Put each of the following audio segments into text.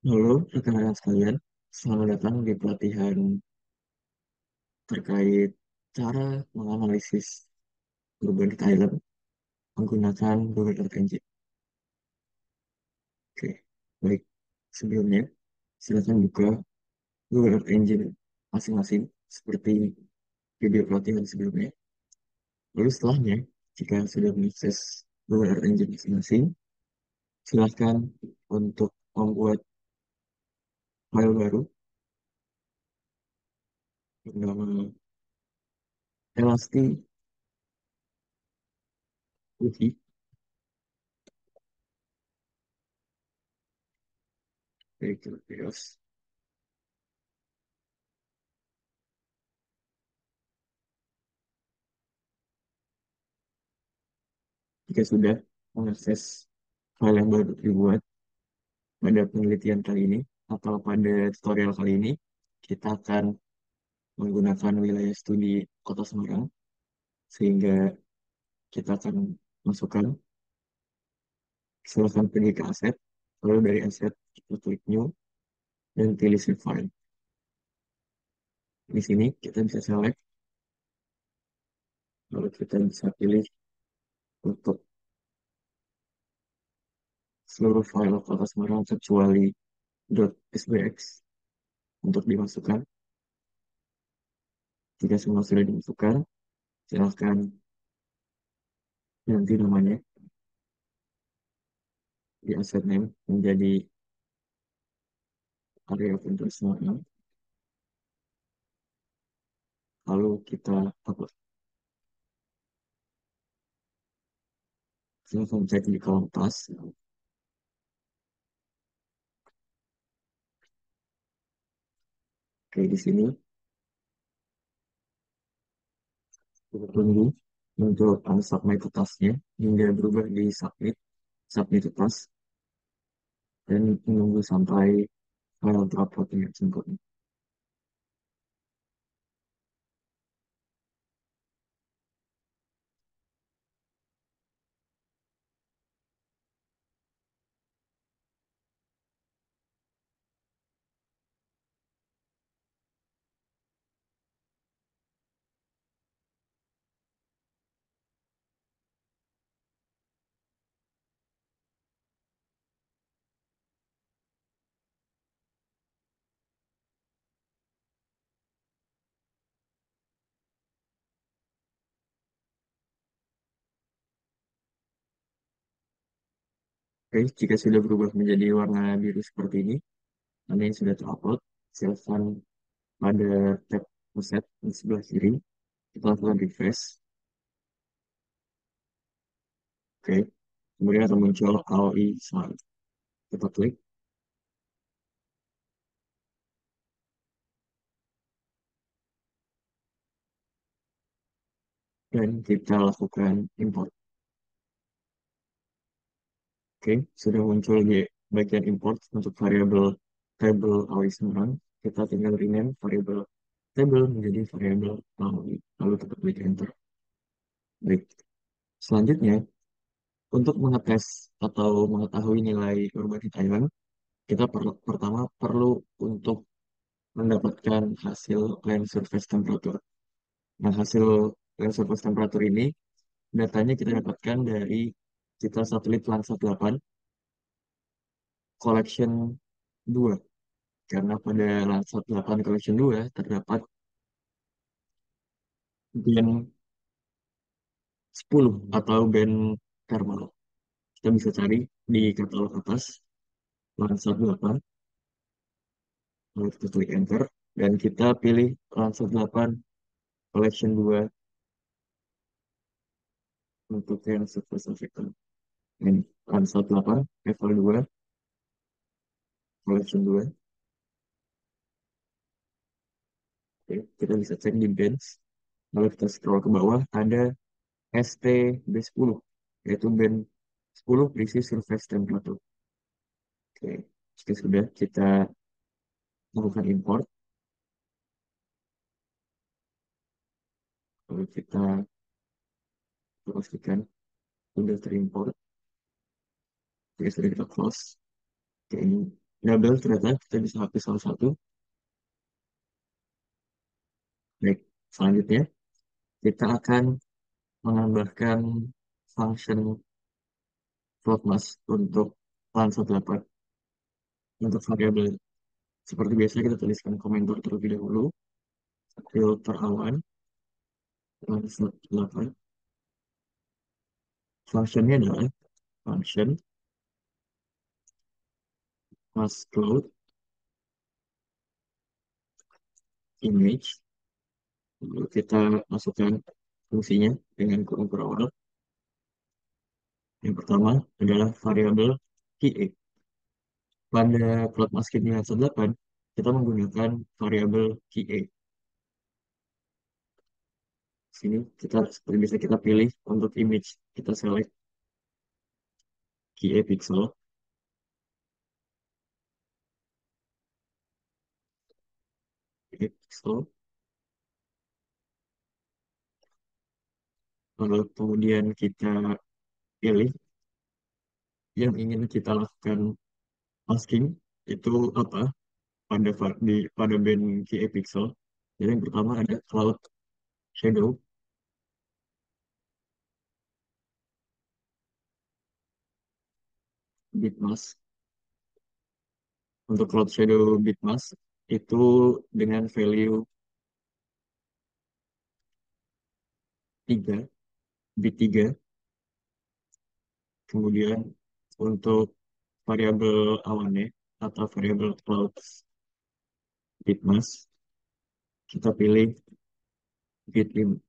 Halo, rekan-rekan sekalian. Selamat datang di pelatihan terkait cara menganalisis perubahan di Thailand menggunakan Google Earth Engine. Oke, baik. Sebelumnya, silakan buka Google Earth Engine masing-masing seperti video pelatihan sebelumnya. Lalu setelahnya, jika sudah mengakses Google Earth Engine masing-masing, silakan untuk membuat file baru bernama Elasti Wiki. Baik, terus. Jika sudah mengakses file yang baru dibuat pada penelitian kali ini atau pada tutorial kali ini, kita akan menggunakan wilayah studi Kota Semarang, sehingga kita akan masukkan, silakan pergi ke aset, lalu dari aset kita klik new dan pilih save file. Di sini kita bisa select, lalu kita bisa pilih untuk seluruh file Kota Semarang kecuali .sbx untuk dimasukkan. Jika semua sudah dimasukkan, silakan ganti namanya di asset name menjadi area untuk semuanya. Lalu kita upload. Langsung cek di kolom task. Oke, di sini kita tunggu untuk unsubmit tasknya hingga berubah di submit task, dan menunggu sampai file terupload dengan sempurna. Oke, jika sudah berubah menjadi warna biru seperti ini, Anda yang sudah terupload, silakan pada tab Reset di sebelah kiri, kita lakukan refresh. Oke, kemudian akan muncul AOI slide. Kita klik dan kita lakukan import. Oke, sudah muncul di bagian import untuk variabel table AOI Semarang. Kita tinggal rename variabel table menjadi variabel AOI. Lalu kita klik enter. Baik. Selanjutnya, untuk mengetes atau mengetahui nilai urban di Thailand, kita pertama perlu untuk mendapatkan hasil land surface temperature. Nah, hasil land surface temperature ini, datanya kita dapatkan dari kita satelit Landsat 8 collection 2. Karena pada Landsat 8 collection 2 terdapat band 10 atau band thermal. Kita bisa cari di katalog atas Landsat 8, lalu kita klik enter, dan kita pilih Landsat 8 collection 2 untuk yang surface affected. Ini Landsat 8 level 2 collection 2. Oke, kita bisa cek di bench. Lalu kita scroll ke bawah, ada ST B10, yaitu band 10 berisi surface temperature. Oke, jika sudah kita lakukan import, lalu kita pastikan sudah terimport. Oke, sudah kita close. Oke, ini Double ternyata kita bisa hapus salah satu. Baik, selanjutnya kita akan menambahkan function float mask untuk lansat dapat untuk variabel. Seperti biasa kita tuliskan komentar terlebih dahulu. Filter awan, lansat dapat. Functionnya adalah function mask cloud image. Lalu kita masukkan fungsinya dengan kurung berawal. Yang pertama adalah variabel QA. Pada plot masking dengan 8, kita menggunakan variabel QA. Sini kita seperti bisa kita pilih untuk image. Kita select QA pixel. QA pixel. Lalu kemudian kita pilih yang ingin kita lakukan masking itu apa pada band QA pixel. Jadi yang pertama ada cloud shadow bitmask. Untuk cloud shadow bitmask itu dengan value 3 bit 3. Kemudian untuk variabel awannya atau variabel cloud bitmask kita pilih bit 5.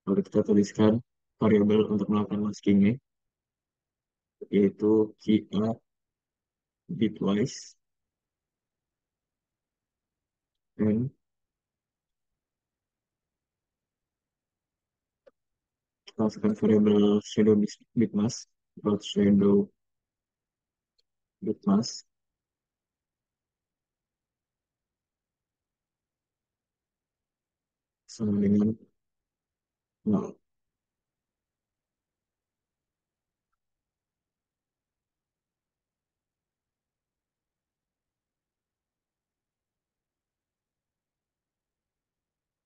Lalu kita tuliskan variabel untuk melakukan maskingnya yaitu QA bitwise dan kita masukkan variabel shadow bitmask cloud shadow bitmask sama dengan 0.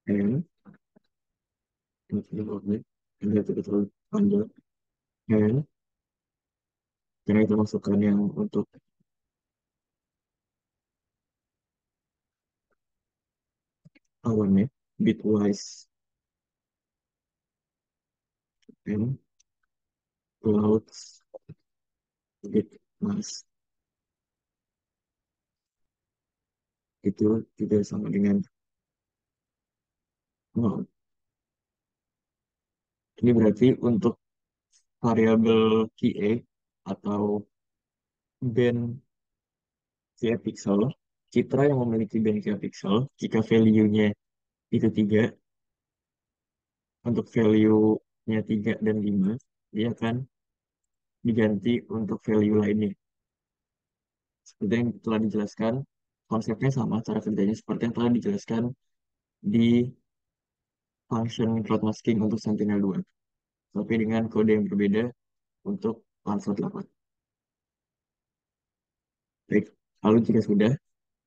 And ini itu terlalu panjang. And karena itu masukkan yang untuk awannya bitwise and cloud bitmask itu juga sama dengan 0. Ini berarti untuk variabel QA atau band QA pixel, citra yang memiliki band QA pixel, jika value-nya itu 3, untuk value-nya 3 dan 5, dia akan diganti untuk value lainnya. Seperti yang telah dijelaskan, konsepnya sama, cara kerjanya seperti yang telah dijelaskan di function cloud masking untuk Sentinel-2, tapi dengan kode yang berbeda untuk Landsat 8. Baik, lalu jika sudah,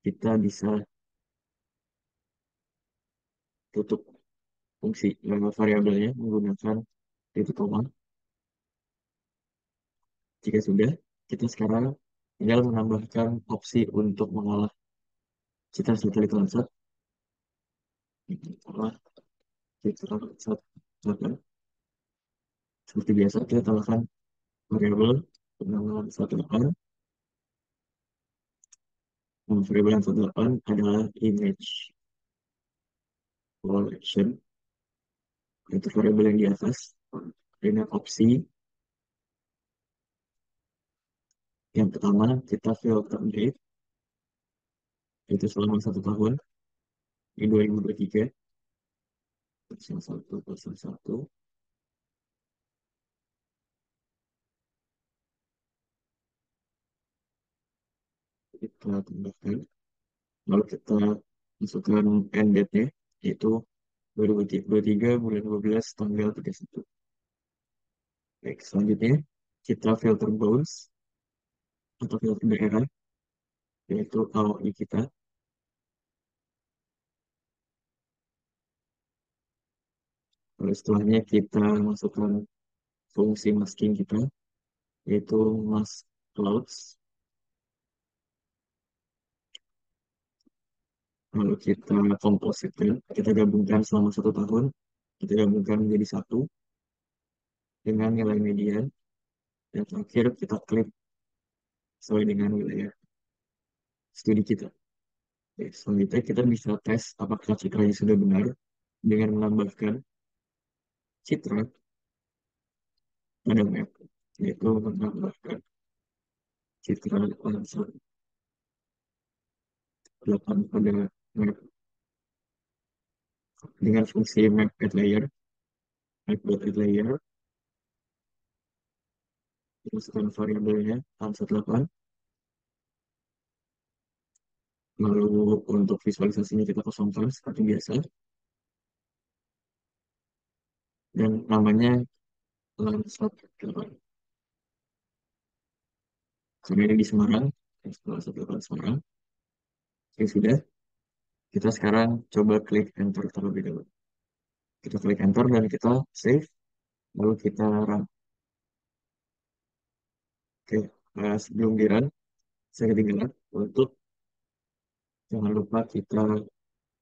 kita bisa tutup fungsi variabelnya menggunakan titik koma. Jika sudah, kita sekarang tinggal menambahkan opsi untuk mengolah citra satelit Landsat. Olah citra Landsat 8. Seperti biasa, kita tambahkan variabel bernama Landsat 8. Variabel Landsat 8 adalah image collection. Itu variabel yang di atas dengan opsi yang pertama kita filter date itu selama 1 tahun di 2023 1 kita tambahkan lalu kita masukkan end date-nya yaitu 2023 bulan 12 tanggal 31. Baik, selanjutnya kita filter bounce atau filter daerah, yaitu AOI kita. Lalu setelahnya kita masukkan fungsi masking kita, yaitu mask clouds. Lalu kita kompositkan, kita gabungkan selama 1 tahun, kita gabungkan menjadi satu dengan nilai median, dan terakhir kita klik sesuai dengan wilayah studi kita. Oke, selanjutnya kita bisa tes apakah citranya sudah benar dengan menambahkan citra pada map, yaitu menambahkan citra langsung 8 pada map dengan fungsi map add layer, map.add layer, masukkan variabelnya ANSAT 8, lalu untuk visualisasinya kita kosongkan seperti biasa, dan namanya Lansat 8. Karena ini di Semarang, Lansat 8 Semarang. Oke, sudah. Kita sekarang coba klik enter terlebih dahulu. Kita klik enter dan kita save, lalu kita run. Oke, sebelum di run, saya ketinggalan untuk jangan lupa kita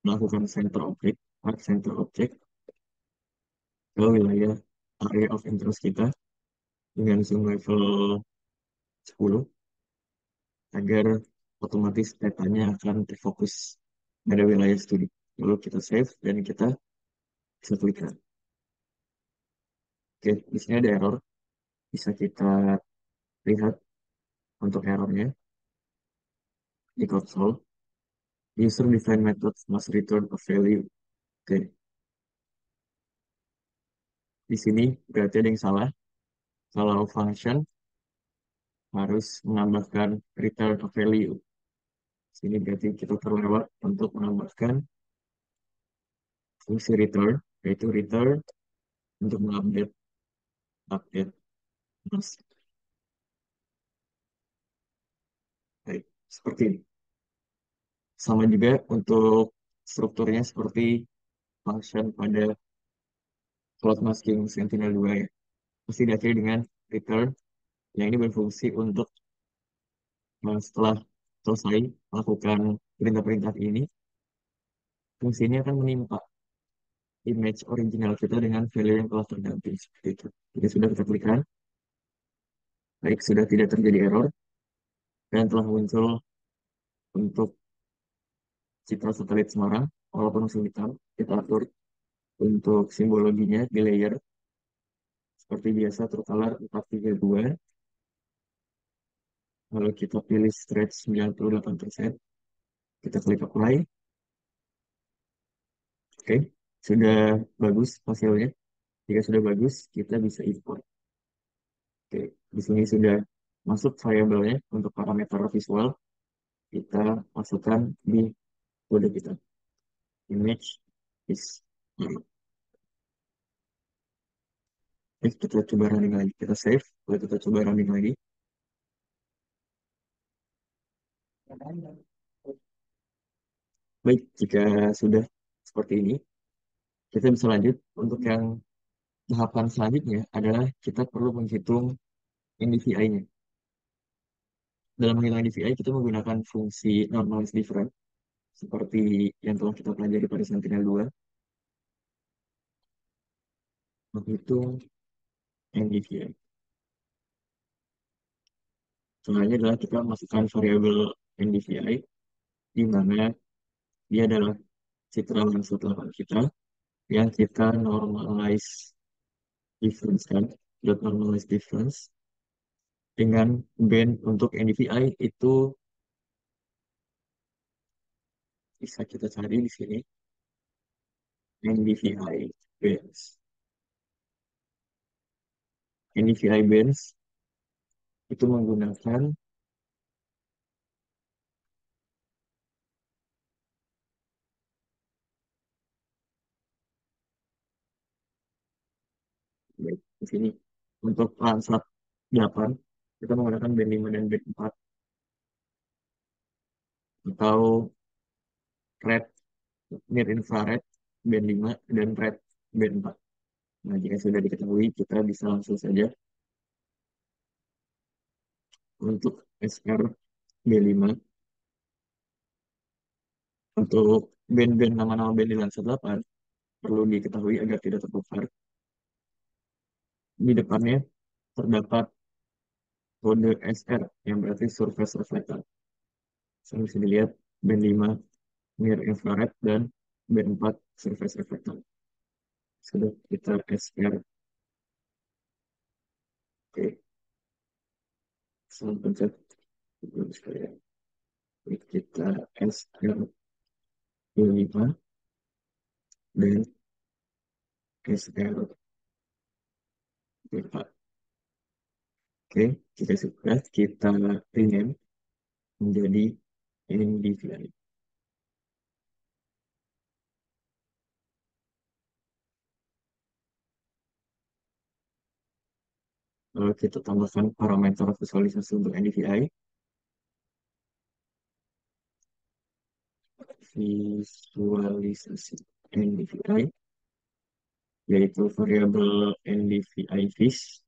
melakukan center object, mark center object ke wilayah area of interest kita dengan zoom level 10 agar otomatis datanya akan terfokus pada wilayah studi. Lalu kita save dan kita bisa klik run. Oke, di sini ada error. Bisa kita lihat untuk errornya di console. User defined methods must return a value. Oke, di sini berarti ada yang salah. Kalau function harus menambahkan return a value. Sini berarti kita terlewat untuk menambahkan fungsi return, yaitu return untuk mengupdate update mas. Baik, seperti ini. Sama juga untuk strukturnya seperti function pada cloud masking Sentinel 2 ya. Mesti diakhiri dengan return yang ini berfungsi untuk setelah selesai melakukan perintah-perintah ini, fungsi ini akan menimpa image original kita dengan value yang telah terganti seperti itu. Jadi sudah kita klikkan, baik sudah tidak terjadi error dan telah muncul untuk citra satelit Semarang walaupun masih hitam. Kita atur untuk simbologinya di layer seperti biasa tercolor 432. Lalu kita pilih stretch 98%. Kita klik apply. Oke, sudah bagus hasilnya. Jika sudah bagus, kita bisa import. Oke, di sini sudah masuk variabelnya untuk parameter visual. Kita masukkan di kode kita. Image is zero. Oke, kita coba running lagi. Kita save, lalu kita coba running lagi. Baik, jika sudah seperti ini, kita bisa lanjut. Untuk yang tahapan selanjutnya adalah kita perlu menghitung NDVI-nya. Dalam menghitung NDVI, kita menggunakan fungsi normalized difference seperti yang telah kita pelajari pada Sentinel 2. Menghitung NDVI. Caranya adalah kita masukkan variabel NDVI, di mana dia adalah citra langsung lapangan kita yang kita normalize difference kan, dot normalize difference dengan band untuk NDVI itu bisa kita cari di sini NDVI bands. NDVI bands itu menggunakan Baik, di sini untuk Landsat 8 kita menggunakan band 5 dan band 4 atau red near infrared band 5 dan red band 4. Nah, jika sudah diketahui, kita bisa langsung saja untuk SR B5 untuk band-band nama-nama band di Landsat 8 perlu diketahui agar tidak tertukar. Di depannya terdapat kode SR yang berarti surface reflector. Saya bisa dilihat band 5 near infrared dan band 4 surface reflector. Sudah kita SR. Oke, saya pencet dulu sekalian. Kita SR B5 dan SR B4. Oke, jika sudah kita rename menjadi NDVI. Lalu kita tambahkan parameter visualisasi untuk NDVI. Visualisasi NDVI yaitu variabel NDVI vis.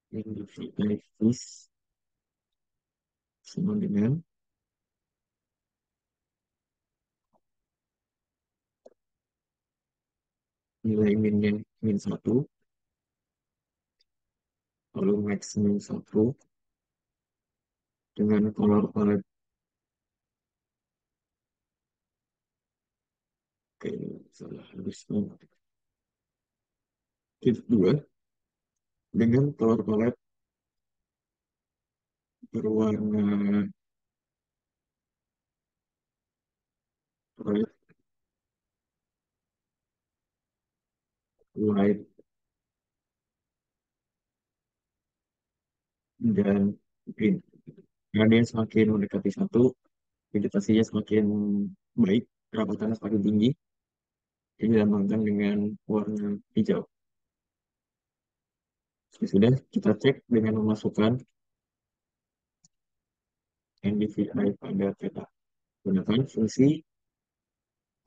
NDVI vis sama dengan nilai minnya min 1, lalu max min 1 dengan color palette. Oke, salah harusnya titik 2 dengan color palette berwarna red, white, dan green. Karena dia semakin mendekati 1, vegetasinya semakin baik, kerapatannya semakin tinggi, ini dilambangkan dengan warna hijau. Sudah kita cek dengan memasukkan NDVI pada peta. Gunakan fungsi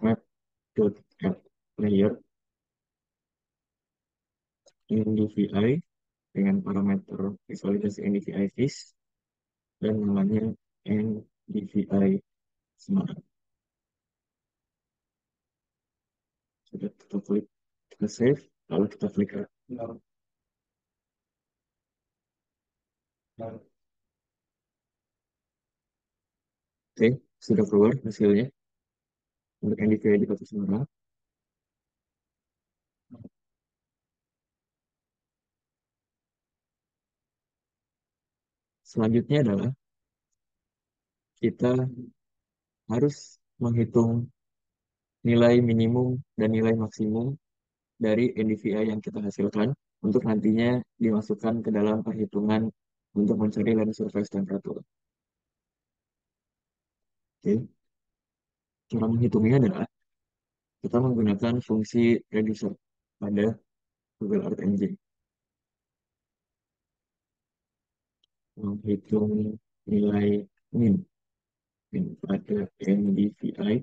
map.add layer NDVI dengan parameter visualisasi NDVI vis dan namanya NDVI Semarang. Sudah kita klik, kita save, lalu kita klik run. Oke, sudah keluar hasilnya untuk NDVI di Kota Semarang. Selanjutnya adalah kita harus menghitung nilai minimum dan nilai maksimum dari NDVI yang kita hasilkan untuk nantinya dimasukkan ke dalam perhitungan untuk mencari land surface temperature. Oke, cara menghitungnya adalah kita menggunakan fungsi reducer pada Google Earth Engine. Menghitung nilai min, pada NDVI,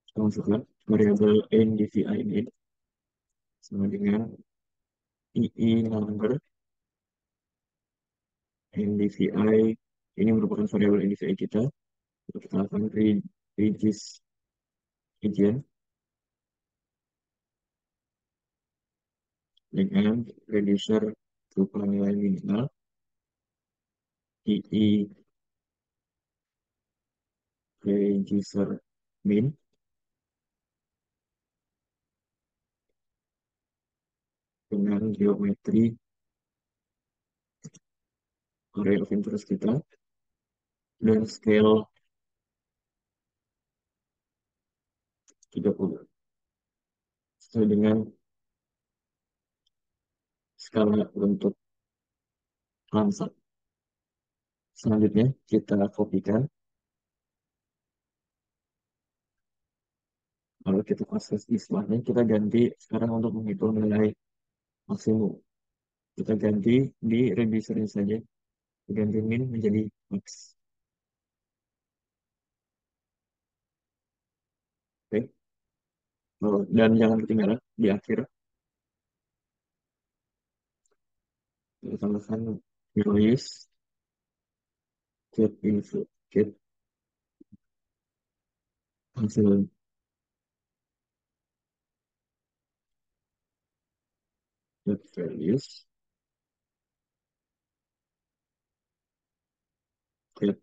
kita masukkan variabel NDVI min sama dengan EE number NDVI. Ini merupakan variabel NDVI kita. Kita akan reduce region dengan reducer berupa nilai minimal EE reducer min dengan geometri area of interest kita dan scale 30 sesuai dengan skala untuk Landsat. Selanjutnya kita kopikan, kalau kita proses istilahnya, kita ganti sekarang untuk menghitung nilai maksimum. Kita ganti di reducer saja, ganti min menjadi max. Oke. Oh, dan jangan ketinggalan di akhir kita tambahkan values get info get hasil get values get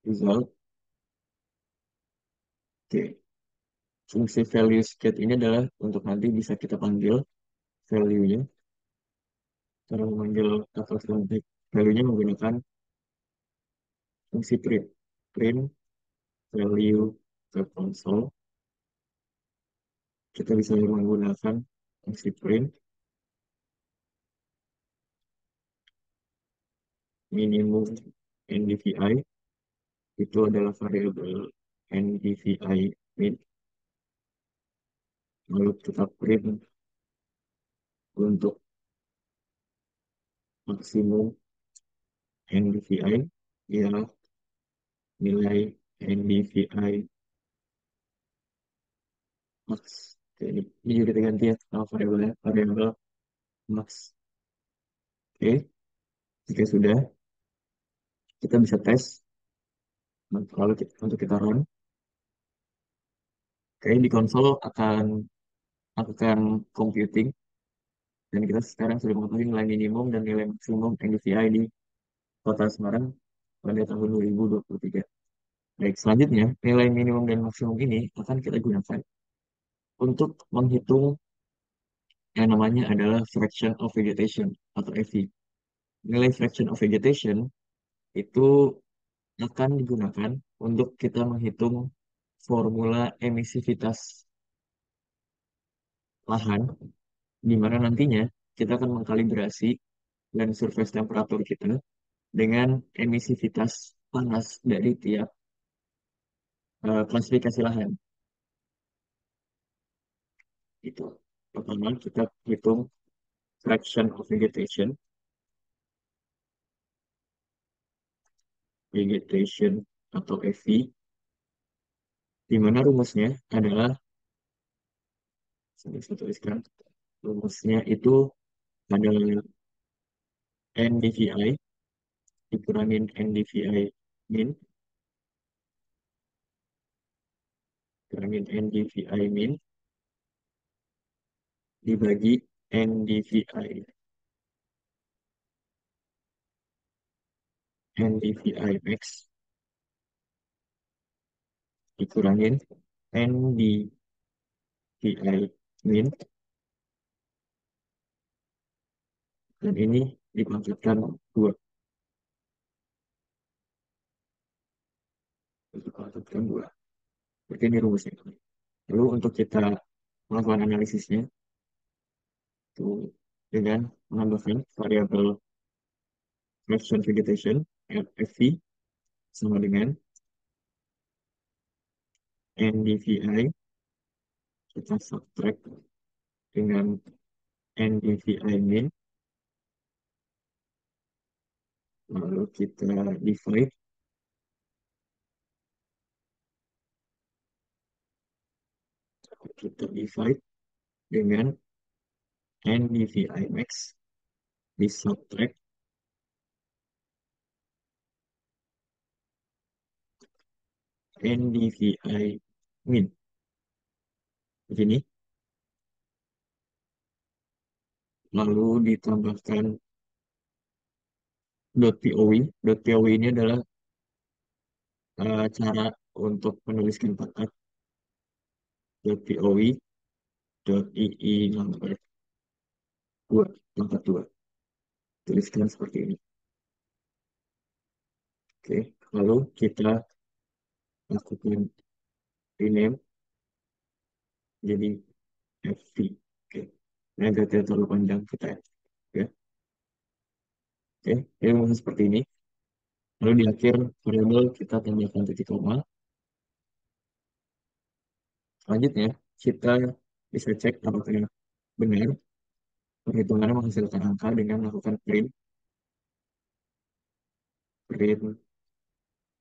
result. Oke. Fungsi values get ini adalah untuk nanti bisa kita panggil value-nya. Cara memanggil atau contek value-nya menggunakan fungsi print. Print value ke console. Kita bisa menggunakan fungsi print minimum NDVI. Itu adalah variabel NDVI min. Lalu kita print untuk maksimum NDVI ialah nilai NDVI max. Oke, ini juga kita ganti ya nama variabelnya, variabel max. Oke, jika sudah, kita bisa tes. Lalu untuk kita run, oke, di konsol akan computing, dan kita sekarang sudah mengetahui nilai minimum dan nilai maksimum NDVI di Kota Semarang pada tahun 2023. Baik, selanjutnya nilai minimum dan maksimum ini akan kita gunakan untuk menghitung yang namanya adalah fraction of vegetation atau FV. Nilai fraction of vegetation itu akan digunakan untuk kita menghitung formula emisivitas lahan, di mana nantinya kita akan mengkalibrasi dan surface temperatur kita dengan emisivitas panas dari tiap klasifikasi lahan. Itu pertama kita hitung fraction of vegetation atau FV, di mana rumusnya adalah, saya tuliskan, rumusnya itu adalah NDVI dikurangin NDVI min, kurangin NDVI min, dibagi NDVI. NDVI max dikurangin NDVI min, dan ini dipangkatkan 2. Dipangkatkan 2. Berarti ini rumusnya. Lalu untuk kita melakukan analisisnya, itu dengan menambahkan variabel fraction vegetation, FV, sama dengan NDVI, kita subtract dengan NDVI min, lalu kita divide dengan NDVI max di subtract NDVI min. Begini, lalu ditambahkan .pow. .pow ini adalah cara untuk menuliskan pangkat. .pow .ii number 2, pangkat 2. Tuliskan seperti ini. Oke, lalu kita lakukan rename jadi FV. Oke, ini agak tidak terlalu panjang kita ya. Oke, ini langsung seperti ini. Lalu di akhir variabel kita tambahkan titik koma. Selanjutnya, kita bisa cek apakah benar perhitungannya menghasilkan angka dengan melakukan print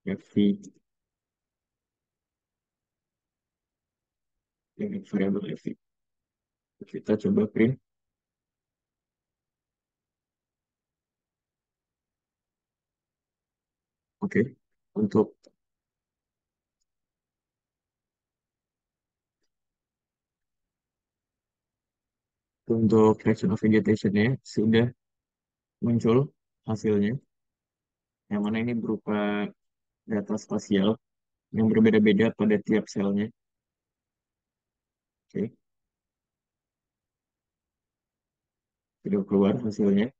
FV dengan variabel FV. Kita coba print, oke. Untuk untuk fraction of vegetation-nya sudah muncul hasilnya, yang mana ini berupa data spasial yang berbeda-beda pada tiap selnya. Oke, sudah keluar hasilnya.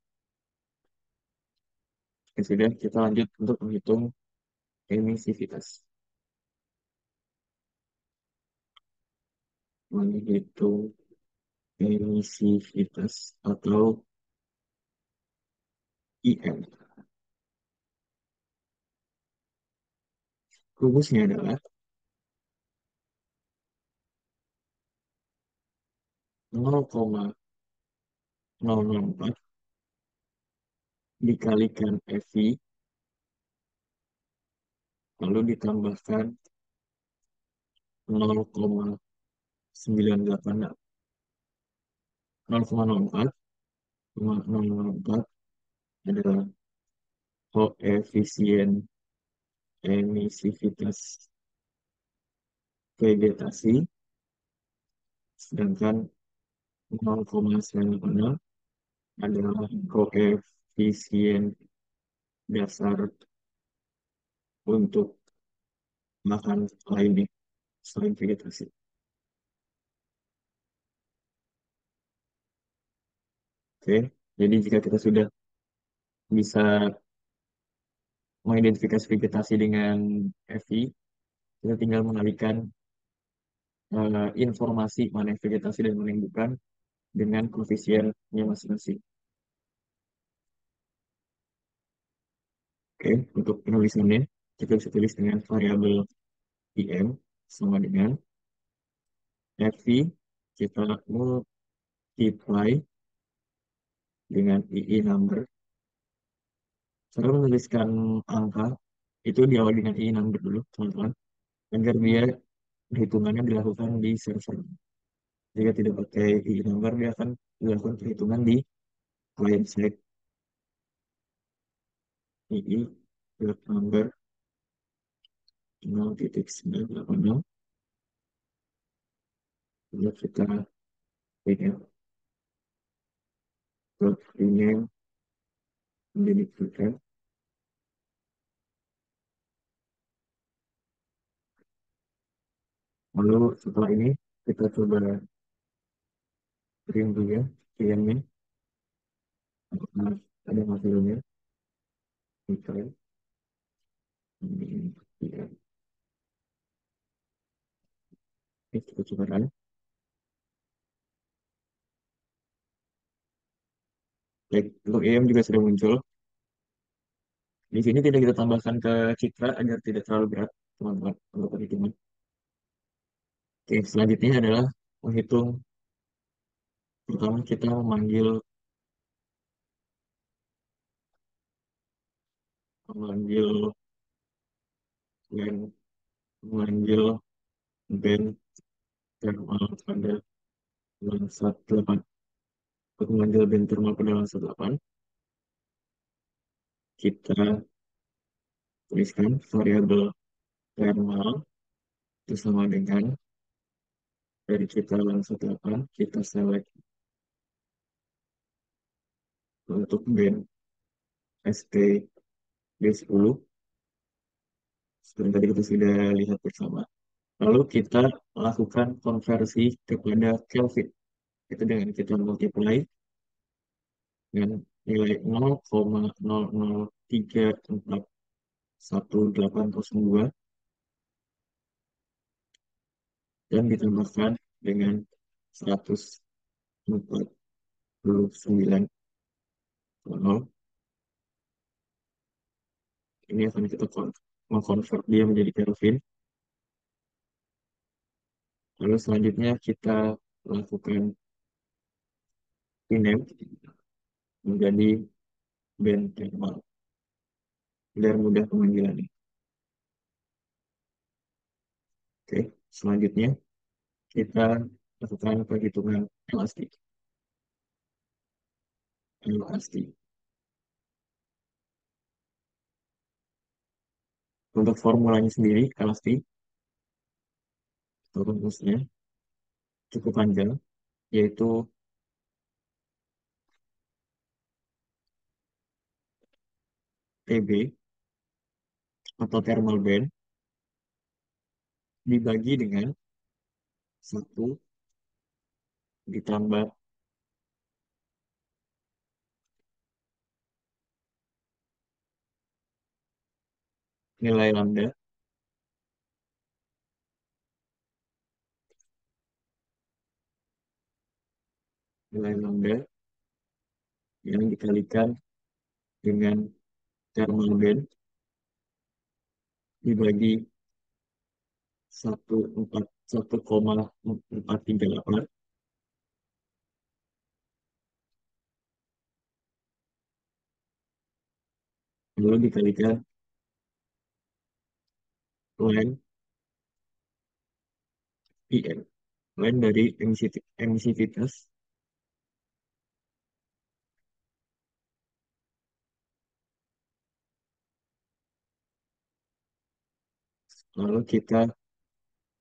Ya sudah, kita lanjut untuk menghitung emisivitas. Menghitung emisivitas atau IM. Rumusnya adalah 0,004 dikalikan FV, lalu ditambahkan 0,986. 0,04, 0,004 adalah koefisien emisivitas vegetasi, sedangkan 0,986 adalah koefisien dasar untuk makan lainnya selain vegetasi. Oke, jadi jika kita sudah bisa mengidentifikasi vegetasi dengan FI, kita tinggal mengalihkan informasi mana yang vegetasi dan mana yang bukan dengan koefisiennya masing-masing. Oke, untuk penulisannya, kita bisa tulis dengan variabel IM sama dengan FI, kita multiply dengan II number. Cara menuliskan angka itu diawali dengan II number dulu, teman-teman, agar dia perhitungannya dilakukan di server. Jika tidak pakai II number, dia akan dilakukan perhitungan di client side. II number 0,986, lalu kita rename, rename menjadi full. Lalu setelah ini kita coba print dulu ya, PM-nya, apakah ada hasilnya. Kita ini PM. Oke, kita coba run. Baik, untuk EM juga sudah muncul. Di sini tidak kita tambahkan ke citra agar tidak terlalu berat, teman-teman, untuk perhitungan. Oke, selanjutnya adalah menghitung. Pertama kita memanggil memanggil dan memanggil band thermal pada lansat 8. Untuk memanggil band thermal pada lansat 8, kita tuliskan variabel thermal itu sama dengan dari kita langsung 8, kita select untuk band ST D10 seperti tadi kita sudah lihat bersama. Lalu kita lakukan konversi kepada Kelvin. Itu dengan kita multiply dengan nilai 0,0034182 dan ditambahkan dengan 149,0. Ini akan kita mengkonvert dia menjadi Kelvin. Lalu selanjutnya kita lakukan rename menjadi band thermal biar mudah pemanggilannya. Oke, selanjutnya kita lakukan perhitungan elastik. Elastik. Untuk formulanya sendiri, elastik, atau rumusnya cukup panjang, yaitu TB atau thermal band dibagi dengan satu ditambah nilai lambda, nilai lambda yang dikalikan dengan thermal band dibagi 1,438 lalu dikalikan line PM, line dari emisivitas, lalu kita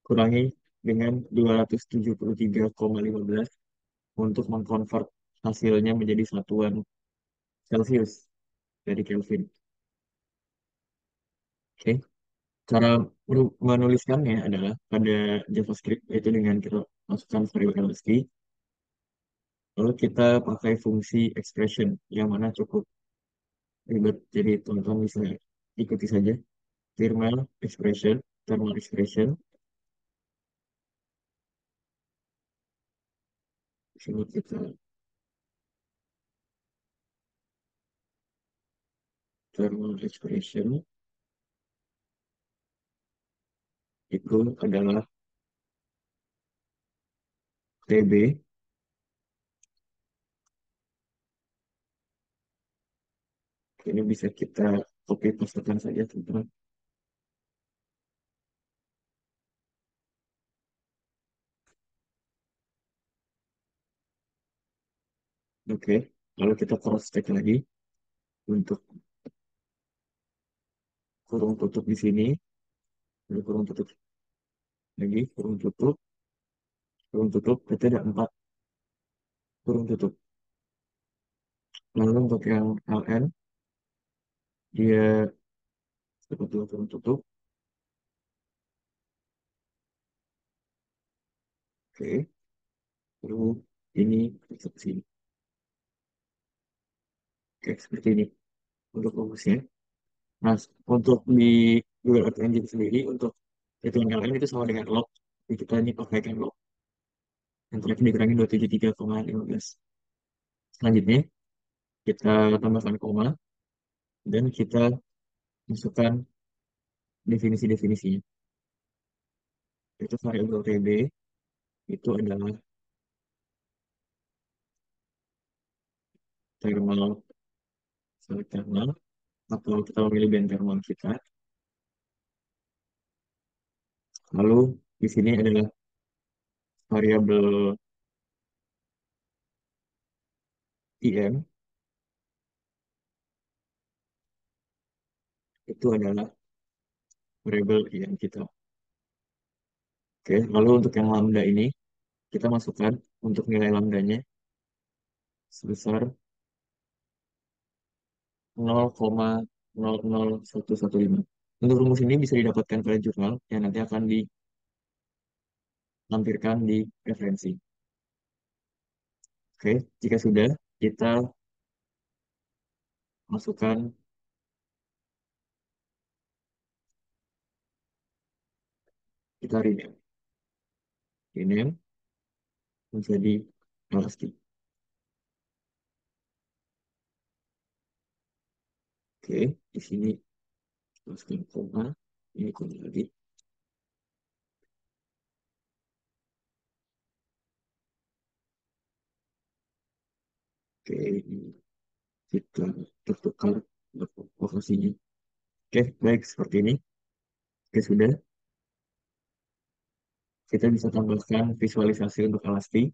kurangi dengan 273,15 untuk mengkonvert hasilnya menjadi satuan Celcius dari Kelvin. Oke, cara menuliskannya adalah pada JavaScript, yaitu dengan kita masukkan variabel LSD, lalu kita pakai fungsi expression yang mana cukup ribet. Jadi teman-teman bisa ikuti saja. Thermal expression, thermal expression, sini kita thermal expression itu adalah TB. Ini bisa kita copy pastekan saja teman-teman. Oke, lalu kita cross check lagi untuk kurung tutup di sini, lalu kurung tutup, berarti ada 4 kurung tutup. Lalu untuk yang LN, dia seperti kurung tutup. Oke, lalu ini seperti ini. Oke, seperti ini untuk rumusnya. Nah, untuk di Google Earth Engine sendiri, untuk hitungan LN itu sama dengan log. Jadi kita ini pakaikan log. Yang terakhir dikurangi 273,15. Selanjutnya, kita tambahkan koma, dan kita masukkan definisi-definisinya. Itu variabel TB, itu adalah thermal, select thermal, atau kita memilih band thermal kita. Lalu, di sini adalah variabel IM, itu adalah variabel IM kita. Oke, lalu untuk yang lambda ini, kita masukkan untuk nilai lambdanya sebesar 0,00115. Untuk rumus ini bisa didapatkan pada jurnal yang nanti akan dilampirkan di referensi. Oke, jika sudah, kita masukkan, kita rename. Rename menjadi elastik. Oke, di sini masukkan koma, ini koma lagi. Oke, kita tertukar lokasinya. Oke, baik seperti ini. Oke, sudah. Kita bisa tambahkan visualisasi untuk elasti.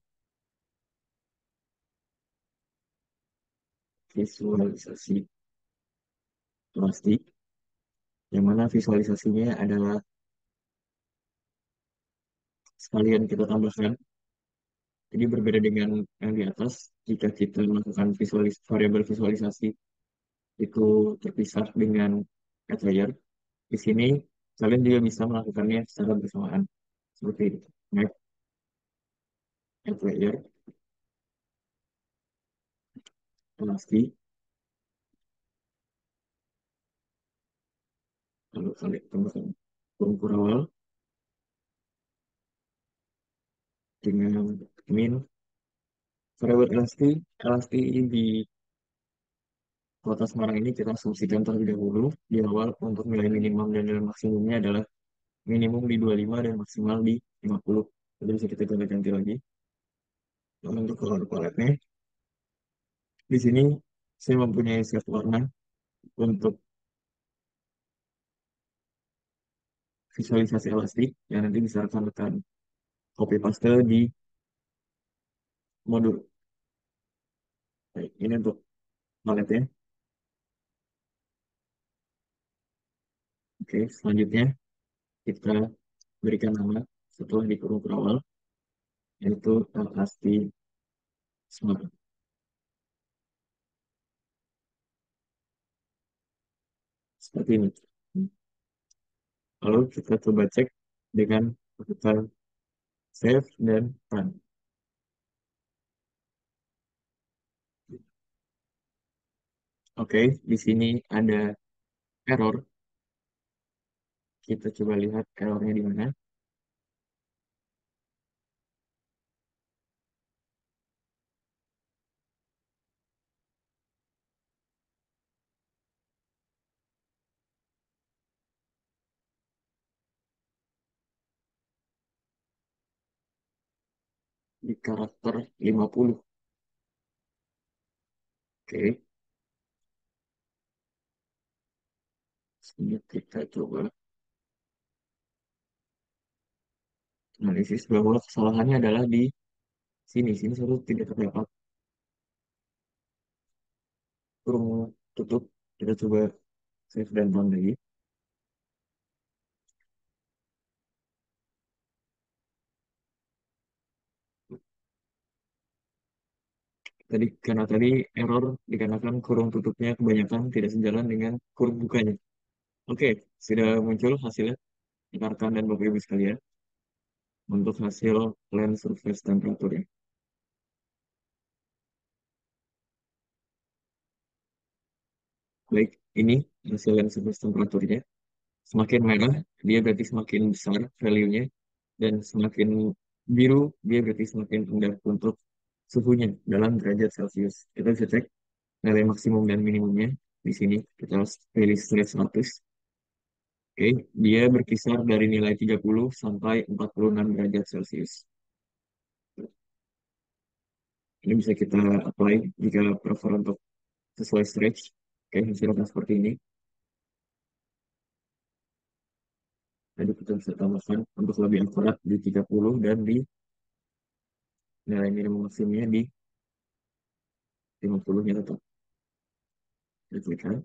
Visualisasi elasti. Yang mana visualisasinya adalah sekalian kita tambahkan. Jadi berbeda dengan yang di atas, jika kita melakukan variabel visualisasi itu terpisah dengan add layer. Di sini kalian juga bisa melakukannya secara bersamaan. Seperti itu. Map, add layer, elasti, lalu kalian tambahkan kurung awal dengan min variabel elasti. Elasti di Kota Semarang ini kita asumsikan terlebih dahulu di awal untuk nilai minimum dan nilai maksimumnya adalah minimum di 25 dan maksimal di 50. Jadi bisa kita ganti lagi. Lalu untuk color palette-nya, di sini saya mempunyai set warna untuk visualisasi elastik yang nanti bisa rekan-rekan copy paste di modul. Baik, ini untuk palette-nya. Oke, selanjutnya kita berikan nama setelah dikurung awal, yaitu elastik smart. Seperti ini. Lalu kita coba cek dengan tekan save dan run. Oke, di sini ada error. Kita coba lihat errornya di mana. Di karakter 50. Oke, sini kita coba analisis bahwa kesalahannya adalah di sini. Sini satu tidak terdapat kurung tutup. Kita coba save dan run lagi. Karena tadi error dikarenakan kurung tutupnya kebanyakan tidak sejalan dengan kurung bukanya. Oke, sudah muncul hasilnya rekan dan Bapak Ibu sekalian untuk hasil lens surface temperature. Baik, ini hasil lens surface temperature. Semakin merah, dia berarti semakin besar value-nya. Dan semakin biru, dia berarti semakin rendah untuk suhunya dalam derajat Celcius. Kita bisa cek nilai maksimum dan minimumnya. Di sini kita pilih slide 100. Oke, dia berkisar dari nilai 30 sampai 46 derajat Celcius. Ini bisa kita apply jika prefer untuk sesuai stretch. Oke, hasilnya seperti ini. Jadi kita bisa tambahkan untuk lebih akurat di 30 dan di nilai minimum maksimumnya di 50-nya tetap. Kita klikkan.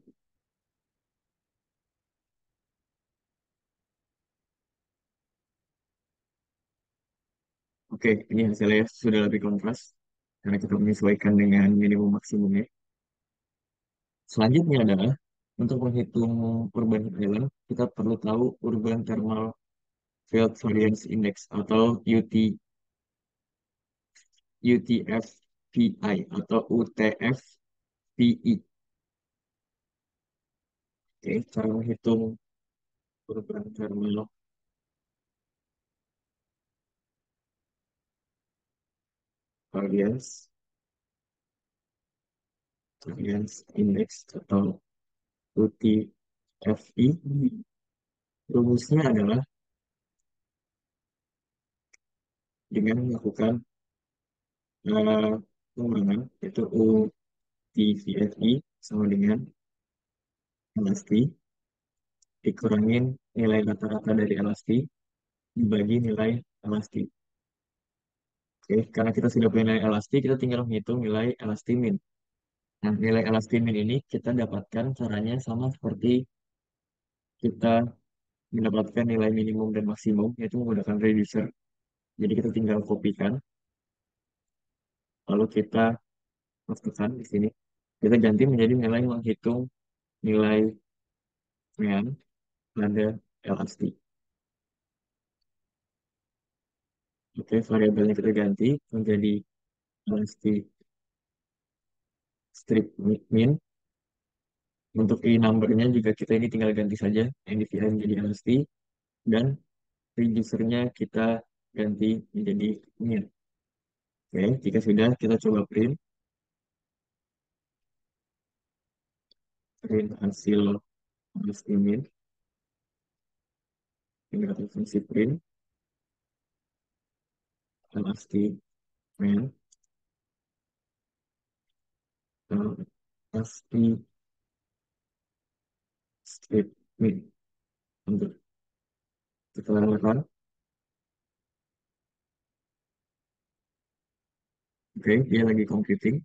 Oke, ini hasilnya sudah lebih kontras karena kita menyesuaikan dengan minimum maksimumnya. Selanjutnya adalah untuk menghitung urban heat island, kita perlu tahu urban thermal field variance index atau UTFPI atau UTFPI. Oke, cara menghitung urban thermal variance index atau UTFI, rumusnya adalah dengan melakukan pengurangan, yaitu U. TVFI sama dengan elasti dikurangin nilai rata-rata dari elasti dibagi nilai elasti. Oke, karena kita sudah punya nilai elasti, kita tinggal menghitung nilai elasti min. Nah, nilai elasti min ini kita dapatkan caranya sama seperti kita mendapatkan nilai minimum dan maksimum, yaitu menggunakan reducer. Jadi kita tinggal kopikan, lalu kita masukkan di sini. Kita ganti menjadi nilai menghitung nilai mean pada elasti. Oke, variabelnya kita ganti menjadi elasti strip min. Untuk i numbernya juga kita ini tinggal ganti saja yang di VI menjadi elasti dan reducernya kita ganti menjadi min. Oke, jika sudah kita coba print hasil elasti min dengan fungsi print elasti min elasti strip min. Untuk kita lakukan, oke, dia lagi computing.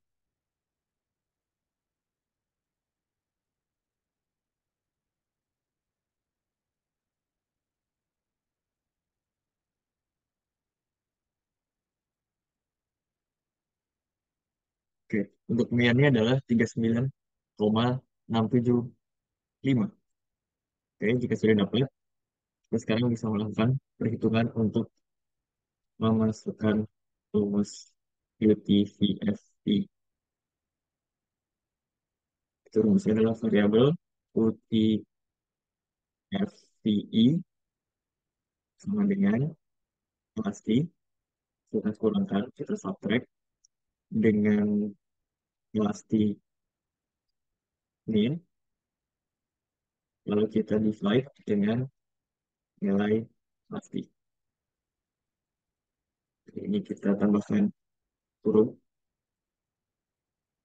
Oke, untuk min-nya adalah 39,675. Oke, jika sudah dapat, kita sekarang bisa melakukan perhitungan untuk memasukkan rumus UTVFI. Itu rumusnya adalah variabel UTFVI sama dengan pasti kita kurangkan, kita subtract dengan pasti min, lalu kita divide dengan nilai pasti. Ini kita tambahkan huruf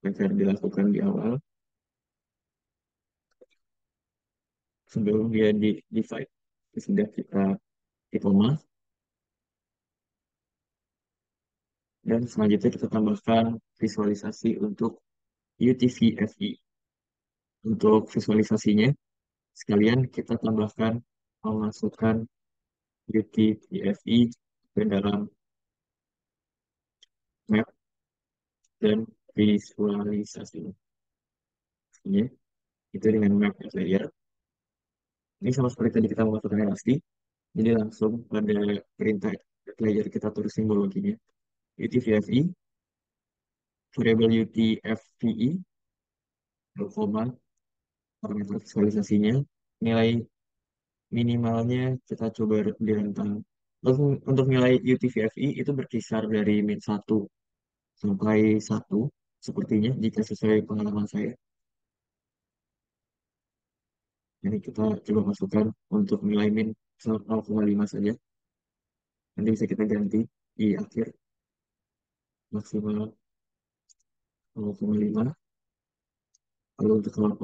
agar dilakukan di awal sebelum dia di divide. Sudah kita koma dan selanjutnya kita tambahkan visualisasi untuk UTVFI. Untuk visualisasinya sekalian kita tambahkan memasukkan UTVFI ke dalam map dan visualisasinya. Ini itu dengan map layer. Ini sama seperti tadi kita memasukkan elasti. Jadi langsung pada perintah layer kita tulis simbologinya. UTVFI, variable UTFVI, koma, parameter visualisasinya, nilai minimalnya kita coba di rentang. Untuk nilai UTVFI itu berkisar dari min 1 sampai 1, sepertinya jika sesuai pengalaman saya. Ini kita coba masukkan untuk nilai min 0,5 saja. Nanti bisa kita ganti di akhir maksimal 0,5. Lalu untuk color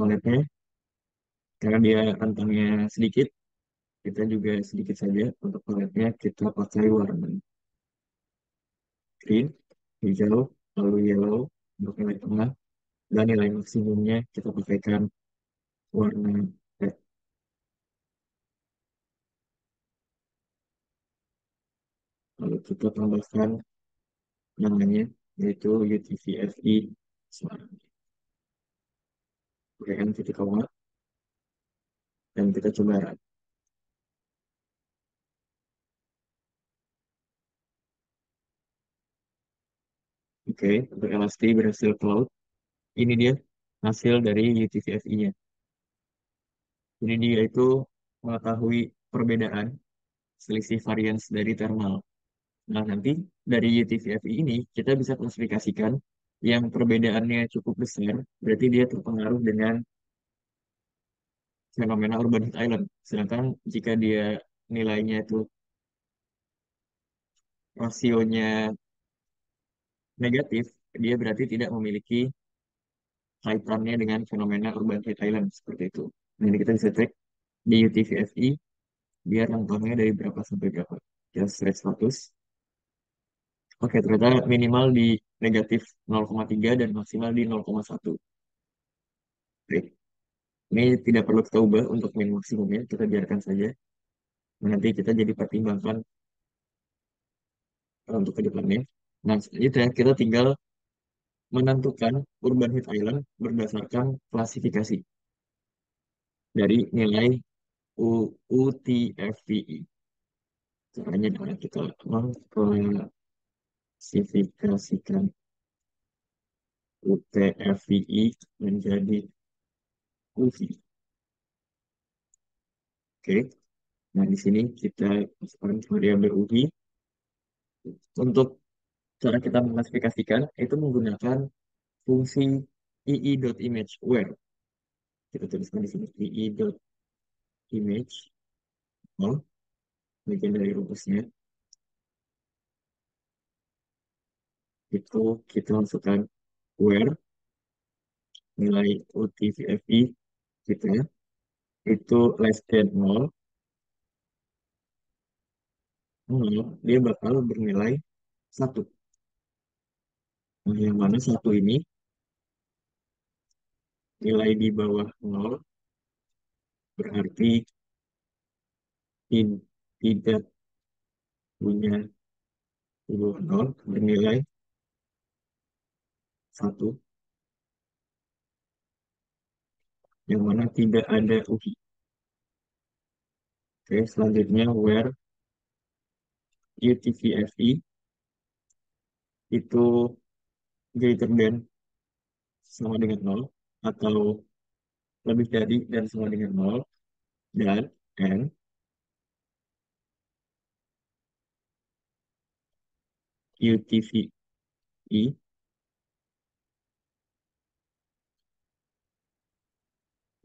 karena dia rentangnya sedikit, kita juga sedikit saja untuk paletnya kita pakai warna green, hijau, lalu yellow untuk nilai tengah, dan nilai maksimumnya kita pakaikan warna red. Lalu kita tambahkan namanya, yaitu UTVFI suara. Berikan titik koma, dan kita coba run. Oke, untuk LST berhasil cloud. Ini dia hasil dari UTVFI-nya. Jadi dia itu mengetahui perbedaan selisih varians dari thermal. Nah, nanti dari UTVFI ini kita bisa klasifikasikan yang perbedaannya cukup besar, berarti dia terpengaruh dengan fenomena urban heat island. Sedangkan jika dia nilainya itu rasionya negatif, dia berarti tidak memiliki kaitannya dengan fenomena urban heat island seperti itu. Jadi kita bisa cek di UTVFI dia rentangnya dari berapa sampai berapa. Kita search status. Oke, ternyata minimal di negatif 0,3 dan maksimal di 0,1. Oke, ini tidak perlu kita ubah untuk min maksimumnya, kita biarkan saja. Nanti kita jadi pertimbangkan untuk ke depannya. Nah, selanjutnya kita tinggal menentukan urban heat island berdasarkan klasifikasi dari nilai UTFVI. Caranya adalah kita mengklasifikasikan UTFVI menjadi UV. Oke, nah di sini kita masukkan variabel UV. Untuk cara kita mengklasifikasikan itu menggunakan fungsi ii.image where. Kita tuliskan di sini ii.image, oh, bagian dari rumusnya. Itu kita masukkan where nilai UTVFI kita itu less than 0, dia bakal bernilai 1. Nah, yang mana 1 ini nilai di bawah 0 berarti tidak punya di bawah 0 bernilai 1, yang mana tidak ada UI. Oke, selanjutnya where UTVFI itu greater than sama dengan 0 atau lebih dari dan sama dengan 0 dan and UTVI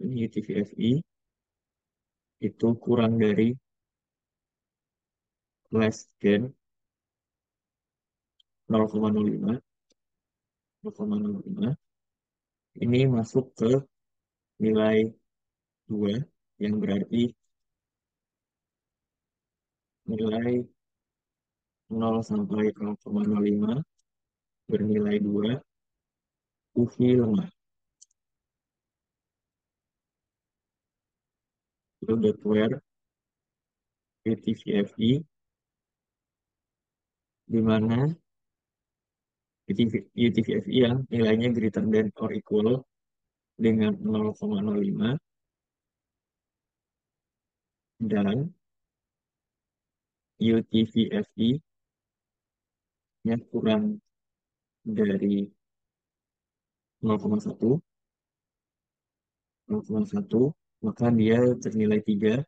ini UTVFI itu kurang dari less than 0,05 0,05 ini masuk ke nilai 2 yang berarti nilai 0 sampai 0,05 bernilai 2 UV lemah. Itu dot where UTVFI di mana UTVFI yang nilainya greater than or equal dengan 0,05 dan UTVFI nya kurang dari 0,1 0,1 maka dia ternilai 3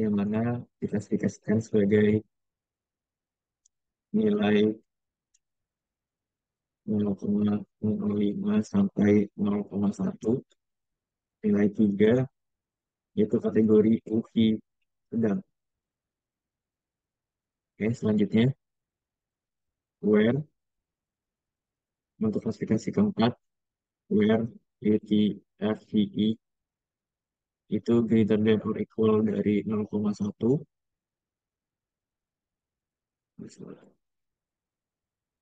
yang mana diklasifikasikan sebagai nilai 0,05 sampai 0,1 nilai 3 yaitu kategori UV sedang. Oke, selanjutnya where untuk klasifikasi keempat where UTFVI itu greater than or equal dari 0,1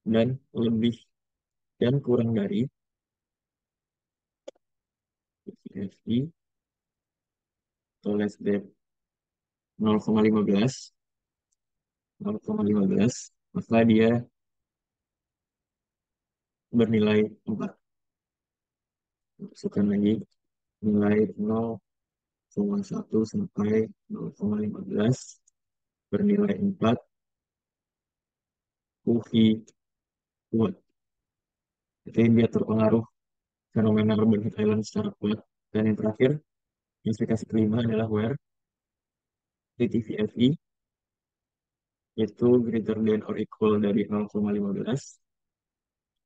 dan lebih dan kurang dari UTFVI atau less than 0,15 0,15 maka dia bernilai 4. Masukkan lagi nilai 0,1 sampai 0,15 bernilai 4 UV kuat. Jadi dia terpengaruh fenomena urban heat island secara kuat. Dan yang terakhir, klasifikasi kelima adalah where TTVFI itu greater than or equal dari 0,15,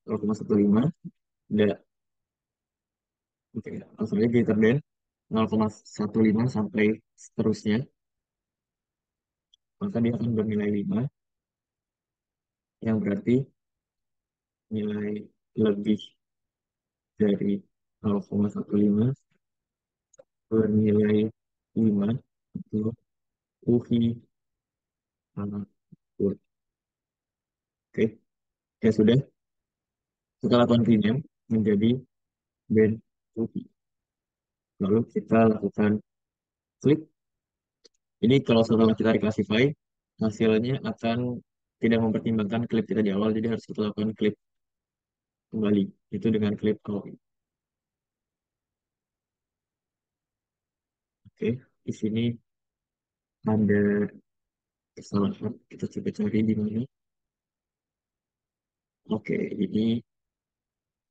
0,15, dan oke, maksudnya greater than 0,15 sampai seterusnya, maka dia akan bernilai 5, yang berarti nilai lebih dari 0,15 bernilai 5 itu UHI Frankfurt. Oke, ya sudah, kita lakukan rename menjadi band UHI. Lalu kita lakukan klik. Ini kalau setelah kita reclassify, hasilnya akan tidak mempertimbangkan klip kita di awal, jadi harus kita lakukan klip kembali. Itu dengan klip copy. Oke, di sini ada kesalahan. Kita coba cari di mana. Oke, ini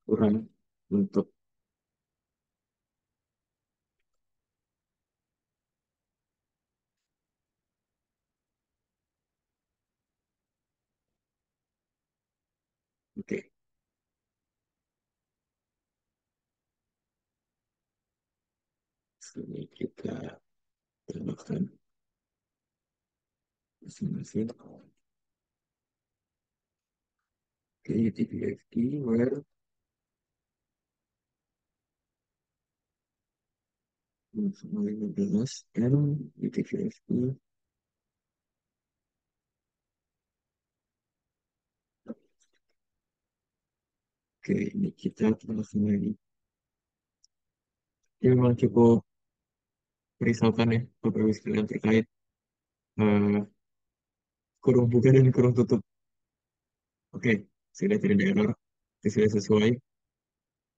kurang untuk, oke, sini kita tambahkan masing-masing. Oke, TPFD, where 15 dan TPFD. Oke, ini kita tambahkan lagi. Ini memang cukup merisaukan ya, Bapak Ibu sekalian terkait eh, kurung buka dan kurung tutup. Oke, sudah tidak ada error. Itu sudah sesuai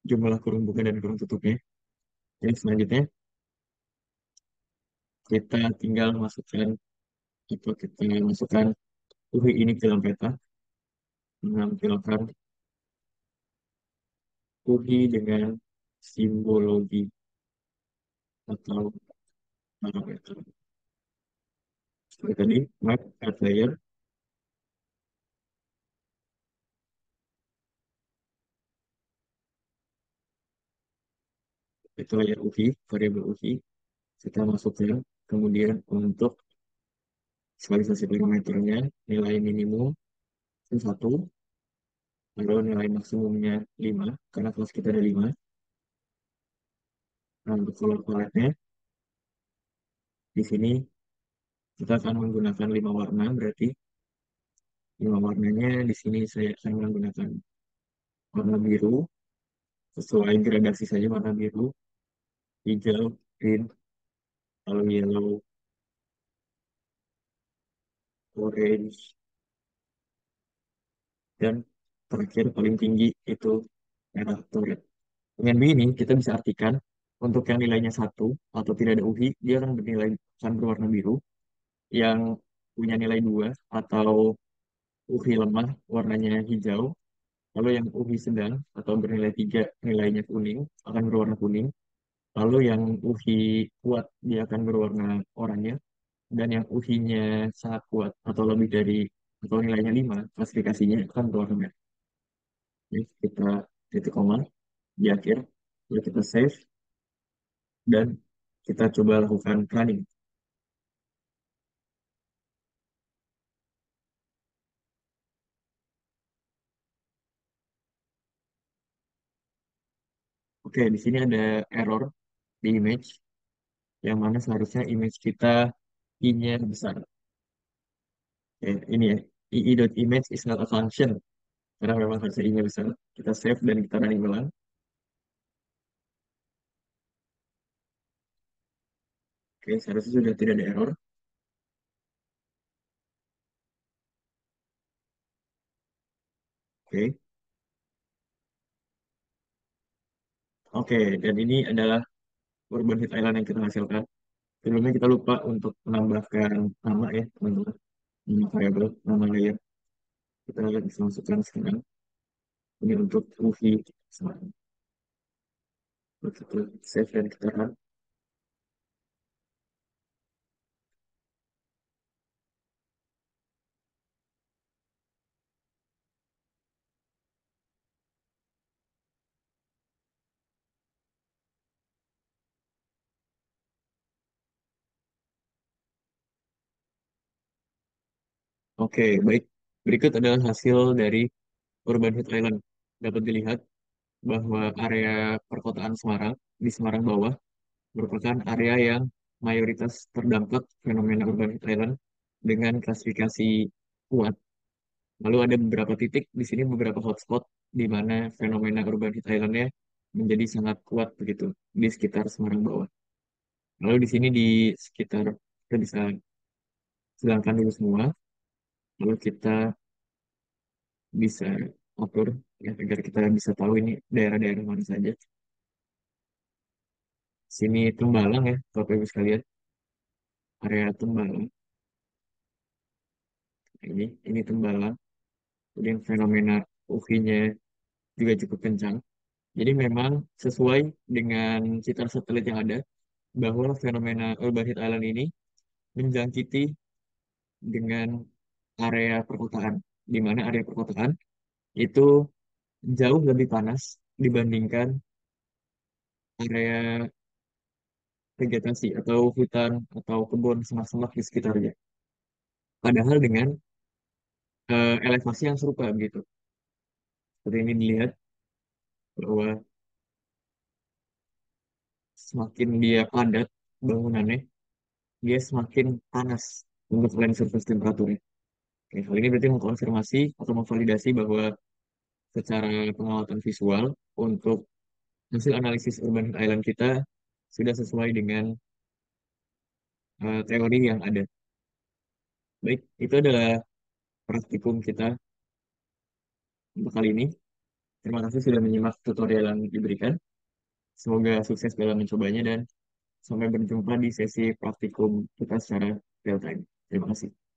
jumlah kurung buka dan kurung tutupnya. Jadi selanjutnya kita tinggal masukkan atau kita masukkan UI ini ke dalam peta, menampilkan UI dengan simbologi atau parameter. Seperti tadi, map add layer itu layer UI, variabel UI kita masukkan. Kemudian untuk visualisasi parameternya nilai minimum itu 1, lalu nilai maksimumnya 5 karena kelas kita ada 5. Nah, untuk color palette-nya di sini kita akan menggunakan 5 warna, berarti 5 warnanya di sini saya akan menggunakan warna biru, sesuai gradasi saja warna biru, hijau, green, lalu yellow, orange, dan terakhir paling tinggi itu merah atau red. Dengan begini kita bisa artikan untuk yang nilainya 1 atau tidak ada UHI, dia akan akan berwarna biru. Yang punya nilai 2 atau UHI lemah warnanya hijau. Lalu yang UHI sedang atau bernilai 3 nilainya kuning akan berwarna kuning. Lalu yang UHI kuat dia akan berwarna oranye. Dan yang UHI-nya sangat kuat atau lebih dari atau nilainya 5 klasifikasinya akan berwarna merah. Jadi kita titik koma di akhir, lalu kita save dan kita coba lakukan running. Oke, di sini ada error di image, yang mana seharusnya image kita i-nya besar. Oke, ini ya, ii.image is not a function, karena memang harusnya i-nya besar. Kita save dan kita running ulang. Oke, seharusnya sudah tidak ada error. Oke, oke, dan ini adalah Urban Hit Island yang kita hasilkan. Sebelumnya kita lupa untuk menambahkan nama ya, teman-teman. Nama variable, nama layer. Kita bisa masukkan sekarang. Ini untuk movie. Kita save dan kita run. Oke, baik. Berikut adalah hasil dari Urban Hit Island. Dapat dilihat bahwa area perkotaan Semarang di Semarang bawah merupakan area yang mayoritas terdampak fenomena urban heat island dengan klasifikasi kuat. Lalu ada beberapa titik di sini, beberapa hotspot di mana fenomena urban heat island-nya menjadi sangat kuat begitu di sekitar Semarang bawah. Lalu di sini di sekitar kita bisa hilangkan dulu semua, lalu kita bisa atur ya agar kita bisa tahu ini daerah-daerah mana saja. Sini Tembalang ya, Bapak Ibu sekalian, area Tembalang. Ini Tembalang. Kemudian fenomena UV-nya juga cukup kencang. Jadi memang sesuai dengan citra satelit yang ada, bahwa fenomena urban heat island ini menjangkiti dengan area perkotaan, di mana area perkotaan itu jauh lebih panas dibandingkan area vegetasi atau hutan atau kebun semak-semak di sekitarnya. Padahal dengan elevasi yang serupa begitu. Seperti ini dilihat bahwa semakin dia padat bangunannya, dia semakin panas untuk land surface temperaturnya. Oke, hal ini berarti mengkonfirmasi atau memvalidasi bahwa secara pengamatan visual untuk hasil analisis urban heat island kita sudah sesuai dengan teori yang ada. Baik, itu adalah praktikum kita untuk kali ini. Terima kasih sudah menyimak tutorial yang diberikan. Semoga sukses dalam mencobanya dan sampai berjumpa di sesi praktikum kita secara real time. Terima kasih.